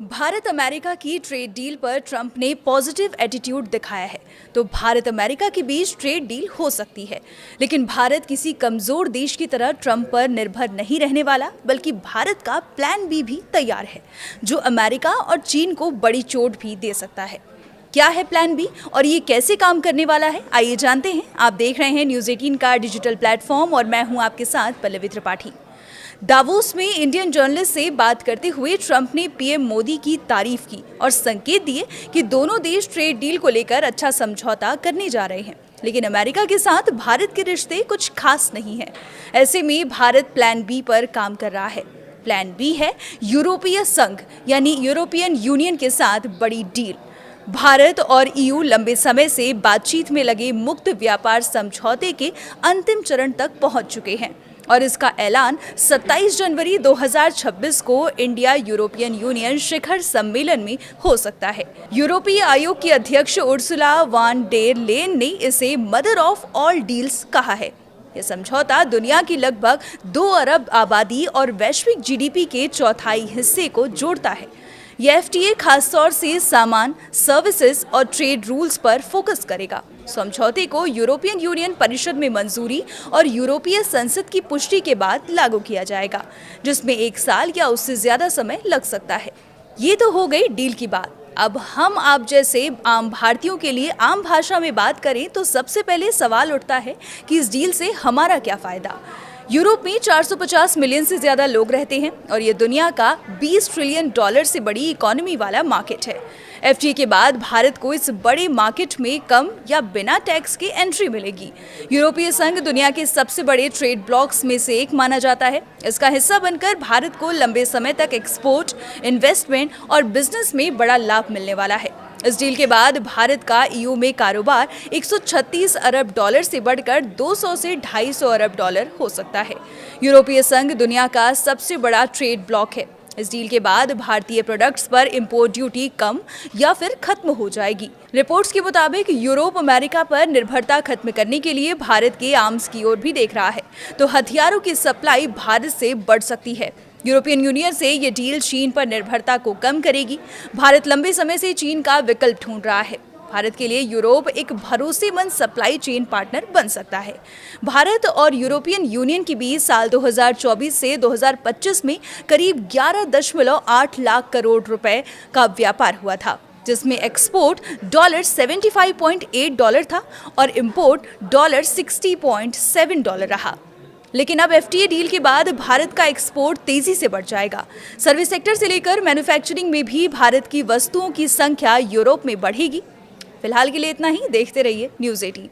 Bharat America की trade deal पर Trump ने पॉजिटिव एटीट्यूड दिखाया है, तो भारत अमेरिका के बीच ट्रेड डील हो सकती है। लेकिन भारत किसी कमजोर देश की तरह ट्रंप पर निर्भर नहीं रहने वाला, बल्कि भारत का प्लान बी भी तैयार है, जो अमेरिका और चीन को बड़ी चोट भी दे सकता है। क्या है प्लान बी और ये कैसे काम करने वाला है, आइए जानते हैं। आप देख रहे हैं न्यूज़ 18 का डिजिटल प्लेटफॉर्म और मैं हूं आपके साथ पल्लवी त्रिपाठी। दावोस में इंडियन जर्नलिस्ट से बात करते हुए ट्रंप ने पीएम मोदी की तारीफ की और संकेत दिए कि दोनों देश ट्रेड डील को लेकर अच्छा समझौता करने जा रहे हैं। लेकिन अमेरिका के साथ भारत के रिश्ते कुछ खास नहीं है। ऐसे में भारत प्लान बी पर काम कर रहा है। प्लान बी है यूरोपीय संघ यानी यूरोपियन यूनियन के साथ बड़ी डील। भारत और ईयू लंबे समय से बातचीत में लगे मुक्त व्यापार समझौते के अंतिम चरण तक पहुंच चुके हैं और इसका ऐलान 27 जनवरी 2026 को इंडिया यूरोपियन यूनियन शिखर सम्मेलन में हो सकता है। यूरोपीय आयोग की अध्यक्ष उर्सुला वान डेर लेन ने इसे मदर ऑफ ऑल डील्स कहा है। यह समझौता दुनिया की लगभग 2 अरब आबादी और वैश्विक जीडीपी के चौथाई हिस्से को जोड़ता है। यह एफटीए खासतौर से सामान, सर्विसेज और ट्रेड रूल्स पर फोकस करेगा। समझौते को यूरोपियन यूनियन परिषद में मंजूरी और यूरोपीय संसद की पुष्टि के बाद लागू किया जाएगा, जिसमें 1 साल या उससे ज्यादा समय लग सकता है। ये तो हो गई डील की बात। अब हम आप जैसे आम भारतीयों के लिए आम भाषा में बात करें तो सबसे पहले सवाल उठता है कि इस डील से हमारा क्या फायदा। यूरोप में 450 मिलियन से ज्यादा लोग रहते हैं और ये दुनिया का 20 ट्रिलियन डॉलर से बड़ी इकोनॉमी वाला मार्केट है। एफटीए के बाद भारत को इस बड़े मार्केट में कम या बिना टैक्स के एंट्री मिलेगी। यूरोपीय संघ दुनिया के सबसे बड़े ट्रेड ब्लॉक्स में से एक माना जाता है। इसका हिस्सा बनकर भारत को लंबे समय तक एक्सपोर्ट, इन्वेस्टमेंट और बिजनेस में बड़ा लाभ मिलने वाला है। इस डील के बाद भारत का ईयू में कारोबार 136 अरब डॉलर से बढ़कर 200 से 250 अरब डॉलर हो सकता है। यूरोपीय संघ दुनिया का सबसे बड़ा ट्रेड ब्लॉक है। इस डील के बाद भारतीय प्रोडक्ट्स पर इंपोर्ट ड्यूटी कम या फिर खत्म हो जाएगी। रिपोर्ट्स के मुताबिक यूरोप अमेरिका पर निर्भरता खत्म करने के लिए भारत के आर्म्स की ओर भी देख रहा है, तो हथियारों की सप्लाई भारत से बढ़ सकती है। यूरोपियन यूनियन से ये डील चीन पर निर्भरता को कम करेगी। भारत लंबे समय से चीन का विकल्प ढूंढ रहा है। भारत के लिए यूरोप एक भरोसेमंद सप्लाई चेन पार्टनर बन सकता है। भारत और यूरोपियन यूनियन के बीच साल 2024 से 2025 में करीब 11.8 लाख करोड़ रुपए का व्यापार हुआ था, जिसमें एक्सपोर्ट $75.8 था और इंपोर्ट $60.7 रहा। लेकिन अब एफटीए डील के बाद भारत का एक्सपोर्ट तेजी से बढ़ जाएगा। सर्विस सेक्टर से लेकर मैन्युफैक्चरिंग में भी भारत की वस्तुओं की संख्या यूरोप में बढ़ेगी। फिलहाल के लिए इतना ही। देखते रहिए न्यूज़ 18।